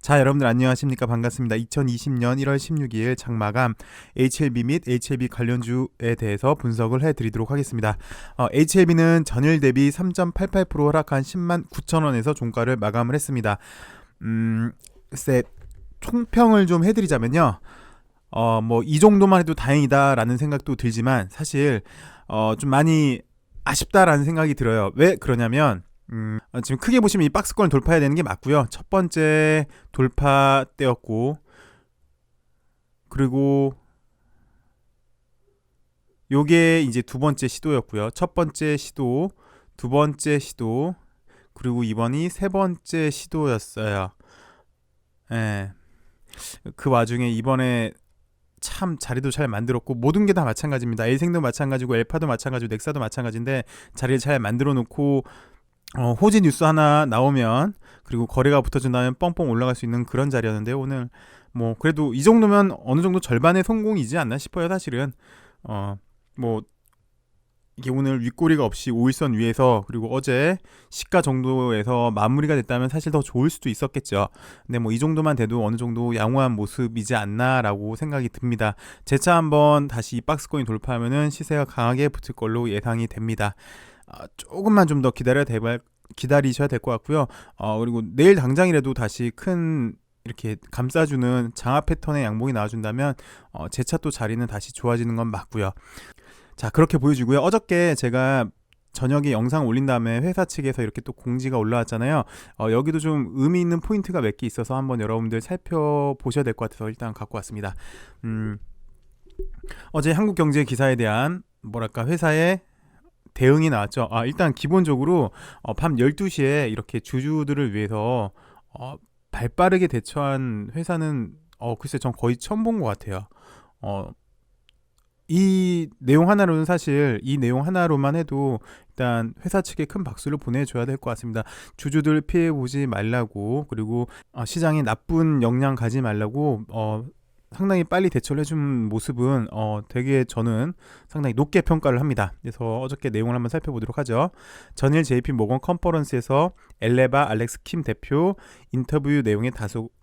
자, 여러분들 안녕하십니까? 반갑습니다. 2020년 1월 16일 장마감 HLB 및 HLB 관련주에 대해서 분석을 해드리도록 하겠습니다. HLB는 전일 대비 3.88% 하락한 10만 9천 원에서 종가를 마감을 했습니다. 글쎄 총평을 좀 해드리자면요. 뭐 이 정도만 해도 다행이다라는 생각도 들지만 사실 좀 많이 아쉽다라는 생각이 들어요. 왜 그러냐면 지금 크게 보시면 이 박스권을 돌파해야 되는 게 맞고요. 첫 번째 돌파 때였고, 그리고 요게 이제 두 번째 시도였고요. 첫 번째 시도, 두 번째 시도, 그리고 이번이 세 번째 시도였어요. 예. 그 와중에 이번에 참 자리도 잘 만들었고, 모든 게 다 마찬가지입니다. 엘생도 마찬가지고 엘파도 마찬가지고 넥사도 마찬가지인데 자리를 잘 만들어 놓고 호지 뉴스 하나 나오면, 그리고 거래가 붙어준다면 뻥뻥 올라갈 수 있는 그런 자리였는데, 오늘 뭐 그래도 이 정도면 어느 정도 절반의 성공이지 않나 싶어요. 사실은 뭐 이게 오늘 윗꼬리가 없이 5일선 위에서, 그리고 어제 시가 정도에서 마무리가 됐다면 사실 더 좋을 수도 있었겠죠. 근데 뭐 이 정도만 돼도 어느 정도 양호한 모습이지 않나라고 생각이 듭니다. 재차 한번 다시 이 박스권이 돌파하면은 시세가 강하게 붙을 걸로 예상이 됩니다. 조금만 좀 더 기다리셔야 될 것 같고요. 그리고 내일 당장이라도 다시 큰 이렇게 감싸주는 장하 패턴의 양봉이 나와준다면 재차 또 자리는 다시 좋아지는 건 맞고요. 자, 그렇게 보여주고요. 어저께 제가 저녁에 영상 올린 다음에 회사 측에서 이렇게 또 공지가 올라왔잖아요. 여기도 좀 의미 있는 포인트가 몇 개 있어서 한번 여러분들 살펴보셔야 될 것 같아서 일단 갖고 왔습니다. 어제 한국경제 기사에 대한 뭐랄까 회사의 대응이 나왔죠. 일단 기본적으로 밤 12시에 이렇게 주주들을 위해서 발빠르게 대처한 회사는 글쎄 전 거의 처음 본 것 같아요. 이 내용 하나로는, 사실 이 내용 하나로만 해도 일단 회사 측에 큰 박수를 보내줘야 될 것 같습니다. 주주들 피해 보지 말라고, 그리고 시장에 나쁜 영향 가지 말라고 상당히 빨리 대처를 해준 모습은 되게 저는 상당히 높게 평가를 합니다. 그래서 어저께 내용을 한번 살펴보도록 하죠. 전일 JP모건 컨퍼런스에서 엘레바 알렉스 킴 대표 인터뷰 내용에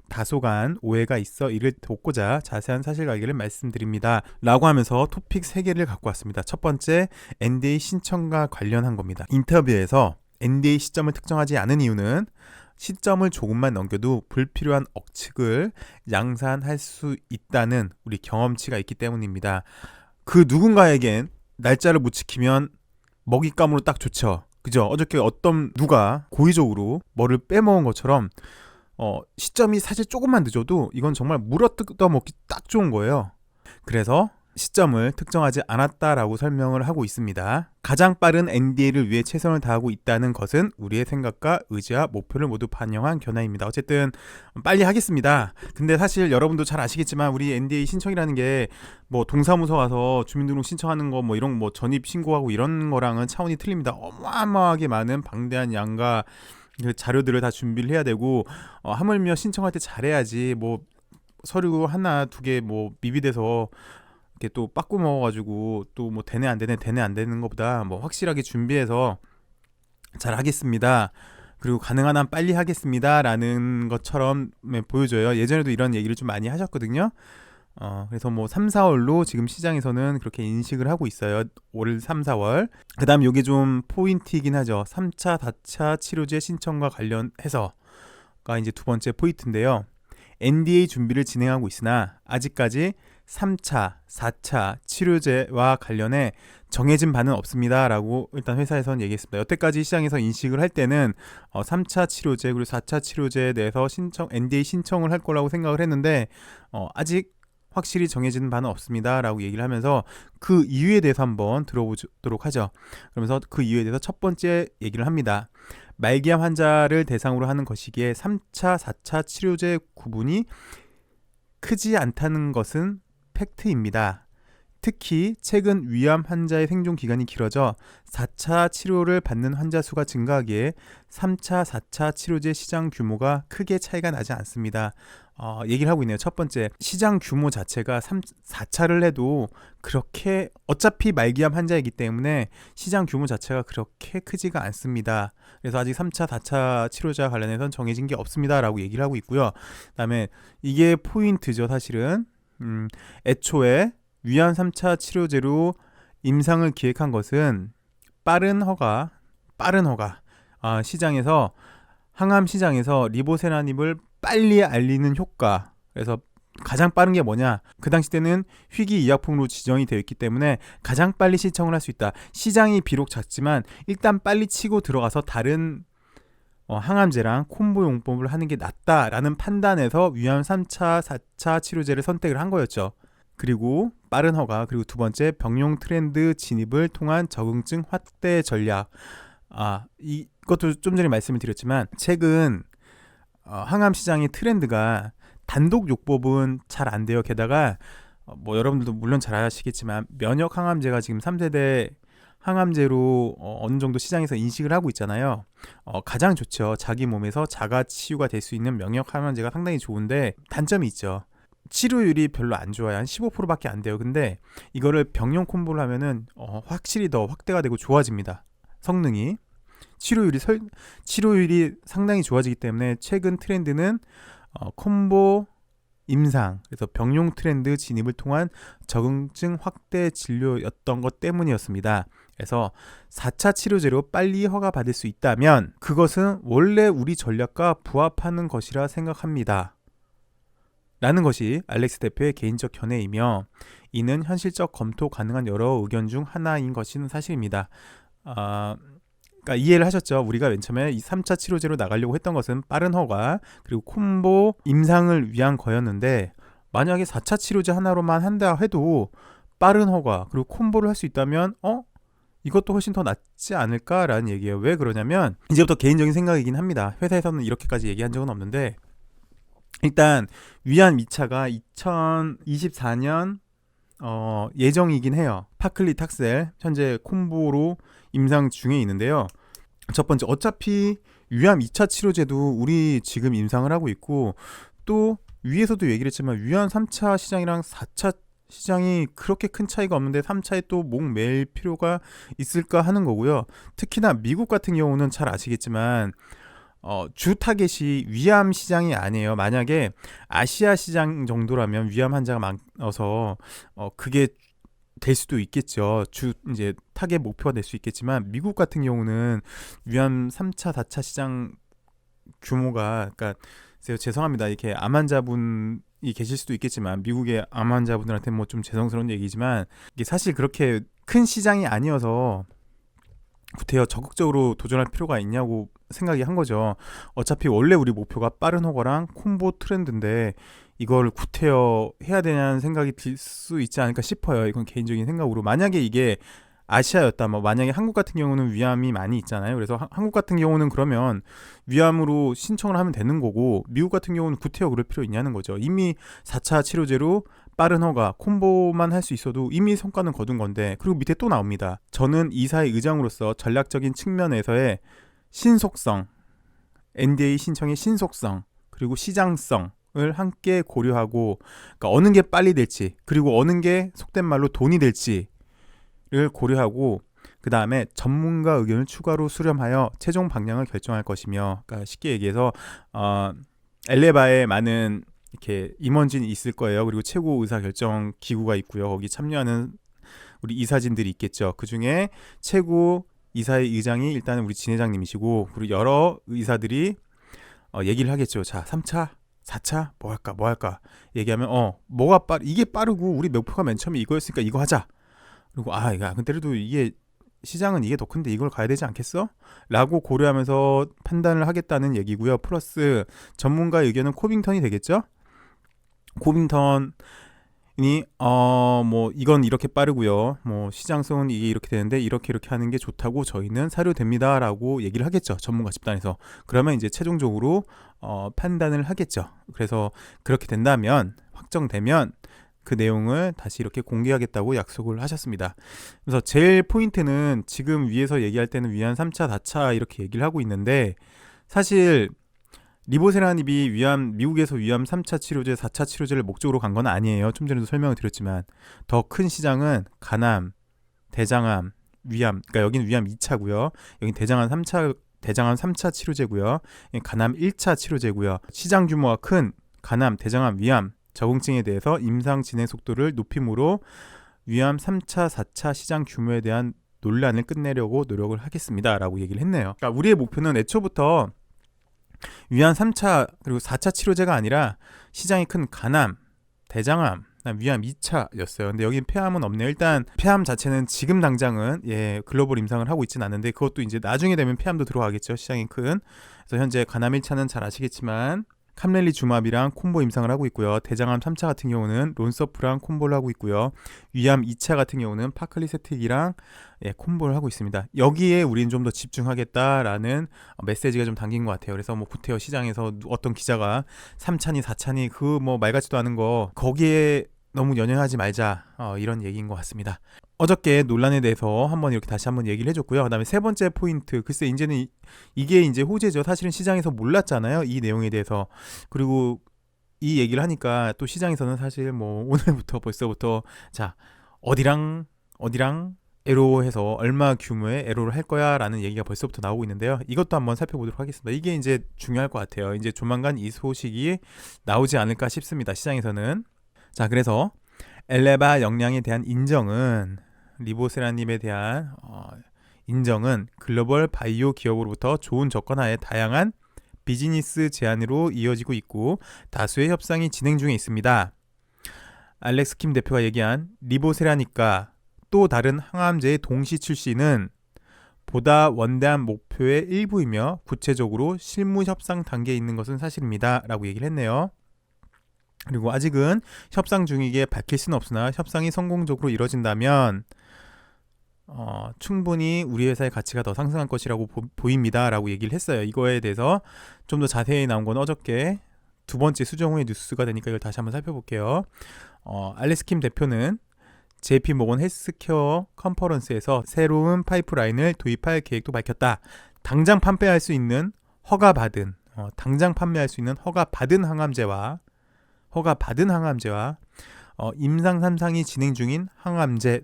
다소간 오해가 있어 이를 돕고자 자세한 사실관계를 말씀드립니다 라고 하면서 토픽 3개를 갖고 왔습니다. 첫 번째, NDA 신청과 관련한 겁니다. 인터뷰에서 NDA 시점을 특정하지 않은 이유는 시점을 조금만 넘겨도 불필요한 억측을 양산할 수 있다는 우리 경험치가 있기 때문입니다. 그 누군가에겐 날짜를 못 지키면 먹잇감으로 딱 좋죠. 그죠? 어저께 어떤 누가 고의적으로 뭐를 빼먹은 것처럼 시점이 사실 조금만 늦어도 이건 정말 물어뜯어 먹기 딱 좋은 거예요. 그래서 시점을 특정하지 않았다라고 설명을 하고 있습니다. 가장 빠른 NDA를 위해 최선을 다하고 있다는 것은 우리의 생각과 의지와 목표를 모두 반영한 견해입니다. 어쨌든 빨리 하겠습니다. 근데 사실 여러분도 잘 아시겠지만 우리 NDA 신청이라는 게 뭐 동사무소 와서 주민등록 신청하는 거 뭐 이런 뭐 전입 신고하고 이런 거랑은 차원이 틀립니다. 어마어마하게 많은 방대한 양과 그 자료들을 다 준비를 해야 되고, 하물며 신청할 때 잘해야지 뭐 서류 하나 두 개 뭐 미비돼서 이렇게 또 빠꾸 먹어가지고 또 뭐 되네 안 되는 것보다 뭐 확실하게 준비해서 잘 하겠습니다, 그리고 가능한 한 빨리 하겠습니다 라는 것처럼 보여줘요. 예전에도 이런 얘기를 좀 많이 하셨거든요. 그래서 뭐 3, 4월로 지금 시장에서는 그렇게 인식을 하고 있어요. 올 3, 4월. 그 다음 요게 좀 포인트이긴 하죠. 3차, 4차 치료제 신청과 관련해서가 이제 두 번째 포인트인데요. NDA 준비를 진행하고 있으나 아직까지 3차, 4차 치료제와 관련해 정해진 바는 없습니다 라고 일단 회사에서는 얘기했습니다. 여태까지 시장에서 인식을 할 때는 3차 치료제 그리고 4차 치료제에 대해서 NDA 신청을 할 거라고 생각을 했는데 아직 확실히 정해진 바는 없습니다 라고 얘기를 하면서 그 이유에 대해서 한번 들어보도록 하죠. 그러면서 그 이유에 대해서 첫 번째 얘기를 합니다. 말기암 환자를 대상으로 하는 것이기에 3차, 4차 치료제 구분이 크지 않다는 것은 팩트입니다. 특히 최근 위암 환자의 생존 기간이 길어져 4차 치료를 받는 환자 수가 증가하기에 3차, 4차 치료제 시장 규모가 크게 차이가 나지 않습니다. 얘기를 하고 있네요. 첫 번째, 시장 규모 자체가 4차를 해도 그렇게 어차피 말기암 환자이기 때문에 시장 규모 자체가 그렇게 크지가 않습니다. 그래서 아직 3차, 4차 치료자 관련해서는 정해진 게 없습니다 라고 얘기를 하고 있고요. 그 다음에 이게 포인트죠. 사실은 애초에 위암 3차 치료제로 임상을 기획한 것은 빠른 허가 시장에서 항암 시장에서 리보세라닙을 빨리 알리는 효과. 그래서 가장 빠른 게 뭐냐? 그 당시 때는 희귀 의약품으로 지정이 되어 있기 때문에 가장 빨리 신청을 할 수 있다. 시장이 비록 작지만 일단 빨리 치고 들어가서 다른 항암제랑 콤보 용법을 하는 게 낫다라는 판단에서 위암 3차, 4차 치료제를 선택을 한 거였죠. 그리고 빠른 허가, 그리고 두 번째 병용 트렌드 진입을 통한 적응증 확대 전략. 이것도 좀 전에 말씀을 드렸지만 최근 항암 시장의 트렌드가 단독 요법은 잘 안 돼요. 게다가 여러분들도 물론 잘 아시겠지만 면역 항암제가 지금 3세대 항암제로 어느 정도 시장에서 인식을 하고 있잖아요. 가장 좋죠. 자기 몸에서 자가 치유가 될 수 있는 면역 항암제가 상당히 좋은데 단점이 있죠. 치료율이 별로 안 좋아요. 한 15%밖에 안 돼요. 근데 이거를 병용 콤보를 하면은 확실히 더 확대가 되고 좋아집니다. 성능이. 치료율이 상당히 좋아지기 때문에 최근 트렌드는 콤보 임상, 그래서 병용 트렌드 진입을 통한 적응증 확대 진료였던 것 때문이었습니다. 그래서 4차 치료제로 빨리 허가받을 수 있다면 그것은 원래 우리 전략과 부합하는 것이라 생각합니다. 라는 것이 알렉스 대표의 개인적 견해이며 이는 현실적 검토 가능한 여러 의견 중 하나인 것은 사실입니다. 그러니까 이해를 하셨죠? 우리가 맨 처음에 이 3차 치료제로 나가려고 했던 것은 빠른 허가 그리고 콤보 임상을 위한 거였는데 만약에 4차 치료제 하나로만 한다 해도 빠른 허가 그리고 콤보를 할 수 있다면 이것도 훨씬 더 낫지 않을까라는 얘기예요. 왜 그러냐면 이제부터 개인적인 생각이긴 합니다. 회사에서는 이렇게까지 얘기한 적은 없는데 일단 위암 2차가 2024년 예정이긴 해요. 파클리탁셀 현재 콤보로 임상 중에 있는데요. 첫 번째, 어차피 위암 2차 치료제도 우리 지금 임상을 하고 있고 또 위에서도 얘기를 했지만 위암 3차 시장이랑 4차 시장이 그렇게 큰 차이가 없는데 3차에 또 목 매일 필요가 있을까 하는 거고요. 특히나 미국 같은 경우는 잘 아시겠지만 주 타겟이 위암 시장이 아니에요. 만약에 아시아 시장 정도라면 위암 환자가 많아서 그게 될 수도 있겠죠. 이제 타겟 목표가 될 수 있겠지만 미국 같은 경우는 위암 3차, 4차 시장 규모가 그러니까 죄송합니다. 이렇게 암 환자분이 계실 수도 있겠지만 미국의 암 환자분들한테 뭐 좀 죄송스러운 얘기지만 이게 사실 그렇게 큰 시장이 아니어서 구태여 적극적으로 도전할 필요가 있냐고 생각이 한 거죠. 어차피 원래 우리 목표가 빠른 허가랑 콤보 트렌드인데 이걸 구태여 해야 되냐는 생각이 들 수 있지 않을까 싶어요. 이건 개인적인 생각으로. 만약에 이게 아시아였다면 만약에 한국 같은 경우는 위암이 많이 있잖아요. 그래서 한국 같은 경우는 그러면 위암으로 신청을 하면 되는 거고 미국 같은 경우는 구태여 그럴 필요 있냐는 거죠. 이미 4차 치료제로 빠른 허가, 콤보만 할 수 있어도 이미 성과는 거둔 건데 그리고 밑에 또 나옵니다. 저는 이사의 의장으로서 전략적인 측면에서의 신속성, NDA 신청의 신속성, 그리고 시장성을 함께 고려하고 그러니까 어느 게 빨리 될지 그리고 어느 게 속된 말로 돈이 될지를 고려하고 그 다음에 전문가 의견을 추가로 수렴하여 최종 방향을 결정할 것이며 그러니까 쉽게 얘기해서 엘레바에 많은 이렇게 임원진이 있을 거예요. 그리고 최고 의사 결정 기구가 있고요. 거기 참여하는 우리 이사진들이 있겠죠. 그 중에 최고 이사의 의장이 일단은 우리 진 회장님이시고 그리고 여러 의사들이 얘기를 하겠죠. 자, 3차, 4차 뭐 할까 얘기하면 뭐가 이게 빠르고 우리 목표가 맨 처음에 이거였으니까 이거 하자. 그리고 야, 근데도 이게 시장은 이게 더 큰데 이걸 가야 되지 않겠어? 라고 고려하면서 판단을 하겠다는 얘기고요. 플러스 전문가의 의견은 코빙턴이 되겠죠? 코빙턴이 뭐 이건 이렇게 빠르고요. 뭐 시장성은 이게 이렇게 되는데 이렇게 하는 게 좋다고 저희는 사료됩니다라고 얘기를 하겠죠. 전문가 집단에서. 그러면 이제 최종적으로 판단을 하겠죠. 그래서 그렇게 된다면 확정되면 그 내용을 다시 이렇게 공개하겠다고 약속을 하셨습니다. 그래서 제일 포인트는 지금 위에서 얘기할 때는 위암 3차, 4차 이렇게 얘기를 하고 있는데, 사실 리보세라닙이 미국에서 위암 3차 치료제, 4차 치료제를 목적으로 간 건 아니에요. 좀 전에도 설명을 드렸지만 더 큰 시장은 간암, 대장암, 위암, 그러니까 여긴 위암 2차고요. 여긴 대장암 3차 치료제고요. 간암 1차 치료제고요. 시장 규모가 큰 간암, 대장암, 위암 적응증에 대해서 임상 진행 속도를 높임으로 위암 3차, 4차 시장 규모에 대한 논란을 끝내려고 노력을 하겠습니다 라고 얘기를 했네요. 그러니까 우리의 목표는 애초부터 위암 3차 그리고 4차 치료제가 아니라 시장이 큰 간암, 대장암, 위암 2차였어요. 근데 여긴 폐암은 없네요. 일단 폐암 자체는 지금 당장은 글로벌 임상을 하고 있진 않은데, 그것도 이제 나중에 되면 폐암도 들어가겠죠. 시장이 큰. 그래서 현재 간암 1차는 잘 아시겠지만 캄렐리주마비랑 콤보 임상을 하고 있고요. 대장암 3차 같은 경우는 론서프랑 콤보를 하고 있고요. 위암 2차 같은 경우는 파클리세틱이랑 콤보를 하고 있습니다. 여기에 우리는 좀 더 집중하겠다라는 메시지가 좀 담긴 것 같아요. 그래서 뭐 구태여 시장에서 어떤 기자가 3차니 4차니 그 뭐 말 같지도 않은 거 거기에 너무 연연하지 말자, 이런 얘기인 것 같습니다. 어저께 논란에 대해서 이렇게 다시 한번 얘기를 해줬고요. 그다음에 세 번째 포인트, 글쎄 이제는 이게 이제 호재죠. 사실은 시장에서 몰랐잖아요, 이 내용에 대해서. 그리고 이 얘기를 하니까 또 시장에서는 사실 뭐 오늘부터 벌써부터 자 어디랑 에로해서 얼마 규모의 에로를 할 거야 라는 얘기가 벌써부터 나오고 있는데요. 이것도 한번 살펴보도록 하겠습니다. 이게 이제 중요할 것 같아요. 이제 조만간 이 소식이 나오지 않을까 싶습니다, 시장에서는. 자, 그래서 엘레바 역량에 대한 인정은, 리보세라님에 대한 인정은 글로벌 바이오 기업으로부터 좋은 조건하에 다양한 비즈니스 제안으로 이어지고 있고 다수의 협상이 진행 중에 있습니다. 알렉스 킴 대표가 얘기한 리보세라닙과 또 다른 항암제의 동시 출시는 보다 원대한 목표의 일부이며 구체적으로 실무 협상 단계에 있는 것은 사실입니다 라고 얘기를 했네요. 그리고 아직은 협상 중이기에 밝힐 수는 없으나 협상이 성공적으로 이뤄진다면 충분히 우리 회사의 가치가 더 상승할 것이라고 보입니다 라고 얘기를 했어요. 이거에 대해서 좀 더 자세히 나온 건 어저께 두 번째 수정 후의 뉴스가 되니까 이걸 다시 한번 살펴볼게요. 알렉스 킴 대표는 JP 모건 헬스케어 컨퍼런스에서 새로운 파이프라인을 도입할 계획도 밝혔다. 당장 판매할 수 있는 허가받은 항암제와 임상 3상이 진행 중인 항암제,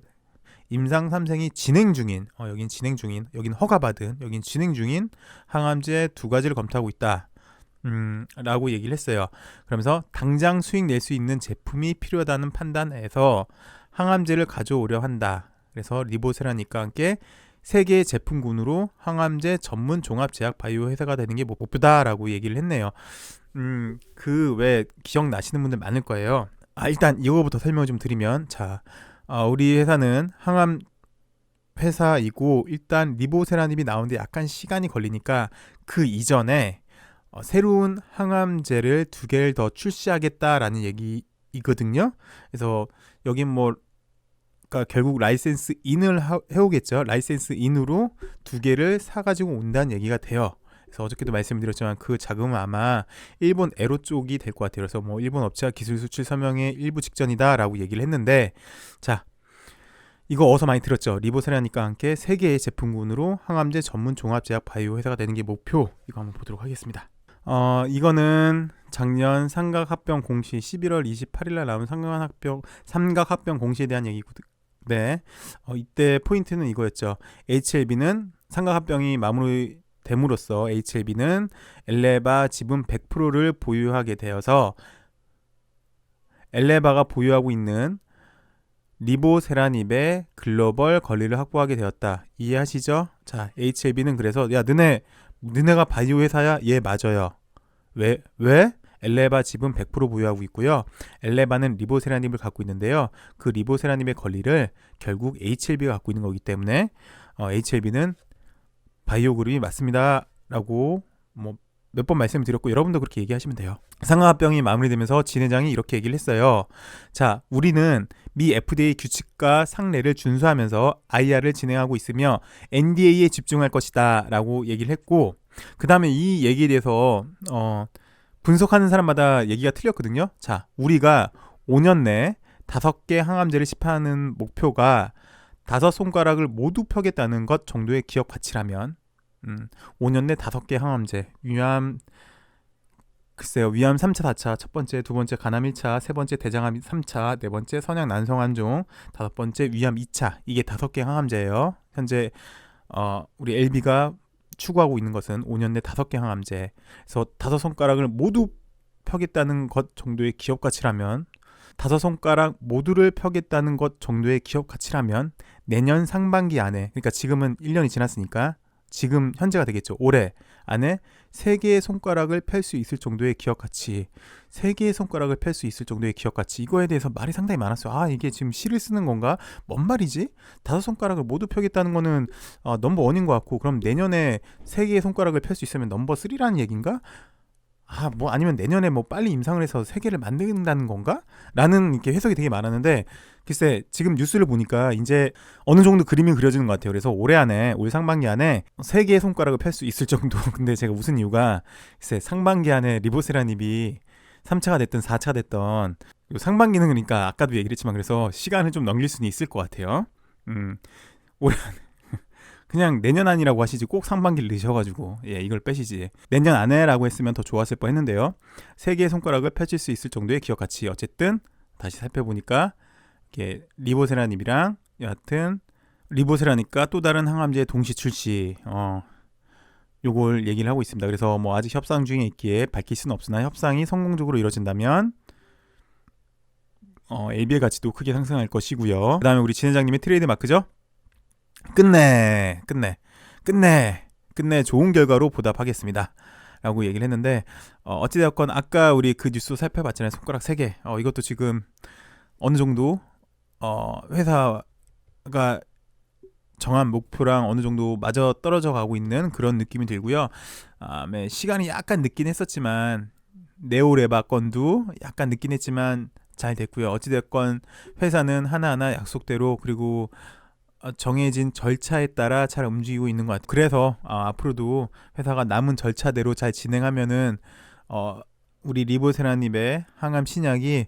임상 3상이 진행 중인, 여긴 진행 중인, 여긴 허가받은, 여긴 진행 중인 항암제 두 가지를 검토하고 있다. 라고 얘기를 했어요. 그러면서 당장 수익 낼 수 있는 제품이 필요하다는 판단에서 항암제를 가져오려 한다. 그래서 리보세라닙과 함께 세계의 제품군으로 항암제 전문 종합제약 바이오 회사가 되는 게 목표다라고 얘기를 했네요. 그 왜 기억나시는 분들 많을 거예요. 일단 이거부터 설명을 좀 드리면, 우리 회사는 항암 회사이고 일단 리보세라닙이 나오는데 약간 시간이 걸리니까 그 이전에 새로운 항암제를 2개를 더 출시하겠다라는 얘기이거든요. 그래서 여긴 그러니까 결국 라이센스 인을 해오겠죠. 라이센스 인으로 2개를 사가지고 온다는 얘기가 돼요. 그래서 어저께도 말씀드렸지만 그 자금은 아마 일본 에로 쪽이 될 것 같아요. 그래서 일본 업체가 기술 수출 서명의 일부 직전이다라고 얘기를 했는데, 자, 이거 어디서 많이 들었죠. 리보세라닙과 함께 세계의 제품군으로 항암제 전문 종합제약 바이오 회사가 되는 게 목표. 이거 한번 보도록 하겠습니다. 이거는 작년 삼각합병 공시 11월 28일날 나온 삼각합병 공시에 대한 얘기거든요. 네, 이때 포인트는 이거였죠. HLB는 삼각합병이 마무리됨으로써 HLB는 엘레바 지분 100%를 보유하게 되어서 엘레바가 보유하고 있는 리보세라닙의 글로벌 권리를 확보하게 되었다. 이해하시죠? 자, HLB는 그래서 너네가 바이오 회사야? 예, 맞아요. 왜? 엘레바 지분 100% 보유하고 있고요. 엘레바는 리보세라닙을 갖고 있는데요. 그 리보세라닙의 권리를 결국 HLB가 갖고 있는 거기 때문에 HLB는 바이오 그룹이 맞습니다 라고 몇 번 말씀드렸고 여러분도 그렇게 얘기하시면 돼요. 상하합병이 마무리되면서 진 회장이 이렇게 얘기를 했어요. 자, 우리는 미 FDA 규칙과 상례를 준수하면서 IR을 진행하고 있으며 NDA에 집중할 것이다 라고 얘기를 했고, 그 다음에 이 얘기에 대해서 분석하는 사람마다 얘기가 틀렸거든요. 자, 우리가 5년 내에 5개 항암제를 시판하는 목표가 5손가락을 모두 펴겠다는 것 정도의 기업 가치라면 5년 내 5개 항암제, 위암 3차, 4차, 첫 번째, 두 번째 간암 1차, 세 번째 대장암 3차, 네 번째 선양 난성암종, 다섯 번째 위암 2차. 이게 5개 항암제예요. 현재 우리 LB가 추구하고 있는 것은 5년 내 5개 항암제. 그래서 5손가락을 모두 펴겠다는 것 정도의 기업 가치라면 5손가락 모두를 펴겠다는 것 정도의 기업 가치라면 내년 상반기 안에, 그러니까 지금은 1년이 지났으니까 지금 현재가 되겠죠. 올해 안에 3개의 손가락을 펼 수 있을 정도의 기업 가치, 3개의 손가락을 펼 수 있을 정도의 기업 가치, 이거에 대해서 말이 상당히 많았어요. 아, 이게 지금 시를 쓰는 건가? 뭔 말이지? 5손가락을 모두 펴겠다는 거는 넘버 1인 것 같고, 그럼 내년에 3개의 손가락을 펼 수 있으면 넘버 3라는 얘기인가? 뭐 아니면 내년에 뭐 빨리 임상을 해서 3개를 만든다는 건가? 라는 이렇게 해석이 되게 많았는데, 글쎄 지금 뉴스를 보니까 이제 어느 정도 그림이 그려지는 것 같아요. 그래서 올해 안에, 올 상반기 안에 3개의 손가락을 펼 수 있을 정도. 근데 제가 무슨 이유가, 글쎄 상반기 안에 리보세라닙이 3차가 됐든 4차가 됐던 상반기는, 그러니까 아까도 얘기를 했지만, 그래서 시간을 좀 넘길 수는 있을 것 같아요. 올해 그냥 내년 안이라고 하시지 꼭 상반기를 넣으셔가지고 이걸 빼시지. 내년 안에라고 했으면 더 좋았을 뻔했는데요. 3개의 손가락을 펼칠 수 있을 정도의 기업 가치. 어쨌든 다시 살펴보니까 이게 리보세라닙이랑, 여하튼 리보세라니까 또 다른 항암제 동시 출시, 요걸 얘기를 하고 있습니다. 그래서 뭐 아직 협상 중에 있기에 밝힐 수는 없으나, 협상이 성공적으로 이루어진다면 AB의 가치도 크게 상승할 것이고요. 그 다음에 우리 진 회장님의 트레이드 마크죠. 끝내 좋은 결과로 보답하겠습니다 라고 얘기를 했는데, 어찌되었건 아까 우리 그 뉴스 살펴봤잖아요. 손가락 3개. 이것도 지금 어느 정도 회사가 정한 목표랑 어느 정도 맞아 떨어져 가고 있는 그런 느낌이 들고요. 시간이 약간 늦긴 했었지만, 네오레바 건도 약간 늦긴 했지만 잘 됐고요. 어찌됐건 회사는 하나하나 약속대로, 그리고 정해진 절차에 따라 잘 움직이고 있는 것 같아요. 그래서 앞으로도 회사가 남은 절차대로 잘 진행하면은 우리 리보세라닙의 항암 신약이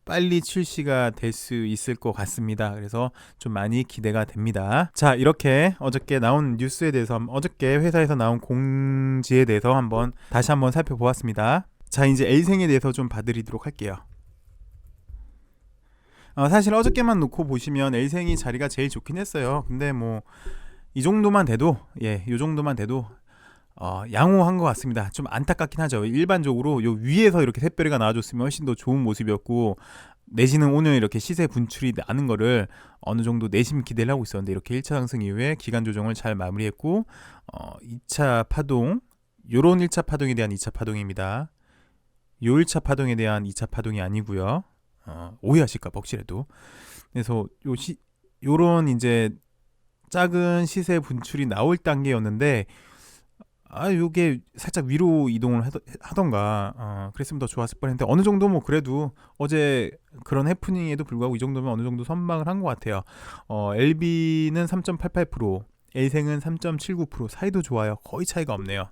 빨리 출시가 될 수 있을 것 같습니다. 그래서 좀 많이 기대가 됩니다. 자, 이렇게 어저께 나온 뉴스에 대해서, 어저께 회사에서 나온 공지에 대해서 다시 한번 살펴보았습니다. 자, 이제 L생에 대해서 좀 봐드리도록 할게요. 사실 어저께만 놓고 보시면 L생이 자리가 제일 좋긴 했어요. 근데 뭐 이 정도만 돼도, 요 정도만 돼도 양호한 것 같습니다. 좀 안타깝긴 하죠. 일반적으로 요 위에서 이렇게 샛별이가 나와줬으면 훨씬 더 좋은 모습이었고, 내지는 오늘 이렇게 시세 분출이 나는 거를 어느 정도 내심 기대를 하고 있었는데, 이렇게 1차 상승 이후에 기간 조정을 잘 마무리했고, 2차 파동, 요런 1차 파동에 대한 2차 파동입니다. 요 1차 파동에 대한 2차 파동이 아니고요. 오해하실까 봐 혹시라도. 그래서 요런 이제 작은 시세 분출이 나올 단계였는데, 요게 살짝 위로 이동을 하던가 그랬으면 더 좋았을 뻔했는데, 어느 정도 뭐 그래도 어제 그런 해프닝에도 불구하고 이 정도면 어느 정도 선방을 한 것 같아요. LB는 3.88%, L생은 3.79%, 사이도 좋아요. 거의 차이가 없네요.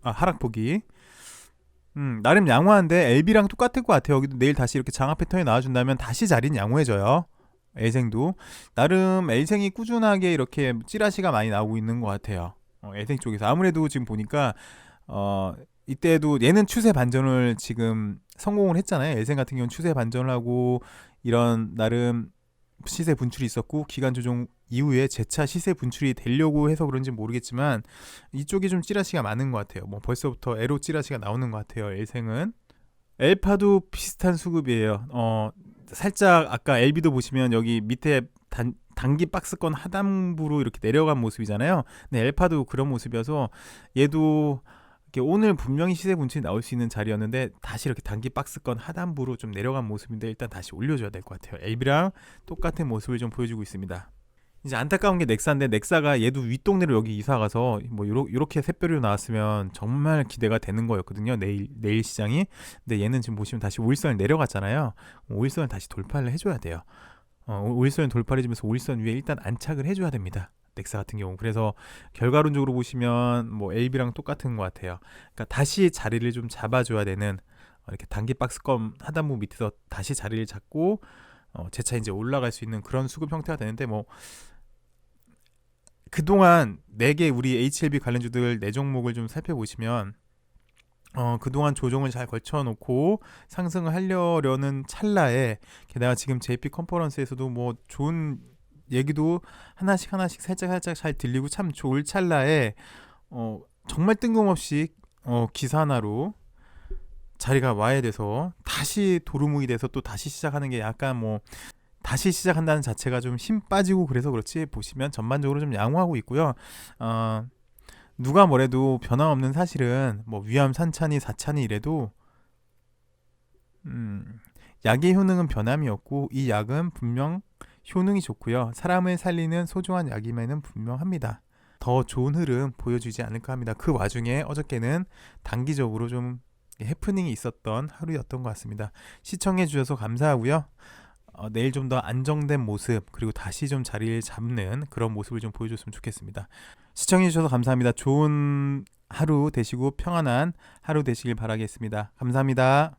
하락폭이. 나름 양호한데 LB랑 똑같을 것 같아요. 여기도 내일 다시 이렇게 장하 패턴이 나와준다면 다시 자리는 양호해져요. L생도 나름 L생이 꾸준하게 이렇게 찌라시가 많이 나오고 있는 것 같아요. L생 쪽에서 아무래도 지금 보니까 이때도 얘는 추세 반전을 지금 성공을 했잖아요. L생 같은 경우는 추세 반전을 하고 이런 나름 시세 분출이 있었고, 기간 조정 이후에 재차 시세 분출이 되려고 해서 그런지 모르겠지만 이쪽이 좀 찌라시가 많은 것 같아요. 뭐 벌써부터 에로 찌라시가 나오는 것 같아요. L생은 엘파도 비슷한 수급이에요. 살짝 아까 LB도 보시면 여기 밑에 단기 박스권 하단부로 이렇게 내려간 모습이잖아요. 근데 엘파도 그런 모습이어서 얘도 오늘 분명히 시세 분출이 나올 수 있는 자리였는데 다시 이렇게 단기 박스권 하단부로 좀 내려간 모습인데, 일단 다시 올려줘야 될 것 같아요. LB랑 똑같은 모습을 좀 보여주고 있습니다. 이제 안타까운 게 넥사인데, 넥사가 얘도 윗동네로 여기 이사가서 뭐 요렇게 샛별이로 나왔으면 정말 기대가 되는 거였거든요. 내일 시장이. 근데 얘는 지금 보시면 다시 5일선을 내려갔잖아요. 5일선을 다시 돌파를 해줘야 돼요. 5일선 돌파를 해주면서 5일선 위에 일단 안착을 해줘야 됩니다. 넥사 같은 경우. 그래서 결과론적으로 보시면 뭐 LB랑 똑같은 것 같아요. 그러니까 다시 자리를 좀 잡아줘야 되는 이렇게 단기 박스권 하단부 밑에서 다시 자리를 잡고 재차 이제 올라갈 수 있는 그런 수급 형태가 되는데, 뭐 그동안 4개 우리 HLB 관련주들 4종목을 좀 살펴보시면 그동안 조정을 잘 걸쳐놓고 상승을 하려는 찰나에, 게다가 지금 JP 컨퍼런스에서도 뭐 좋은 얘기도 하나씩 살짝 잘 들리고 참 좋을 찰나에 정말 뜬금없이 기사 하나로 자리가 와야 돼서 다시 도루묵이 돼서 또 다시 시작하는 게, 약간 뭐 다시 시작한다는 자체가 좀 힘 빠지고 그래서 그렇지, 보시면 전반적으로 좀 양호하고 있고요. 누가 뭐래도 변함없는 사실은 뭐 위암 3차니 4차니 이래도 약의 효능은 변함이 없고, 이 약은 분명 효능이 좋고요. 사람을 살리는 소중한 약임에는 분명합니다. 더 좋은 흐름 보여주지 않을까 합니다. 그 와중에 어저께는 단기적으로 좀 해프닝이 있었던 하루였던 것 같습니다. 시청해 주셔서 감사하고요. 내일 좀 더 안정된 모습, 그리고 다시 좀 자리를 잡는 그런 모습을 좀 보여줬으면 좋겠습니다. 시청해 주셔서 감사합니다. 좋은 하루 되시고 평안한 하루 되시길 바라겠습니다. 감사합니다.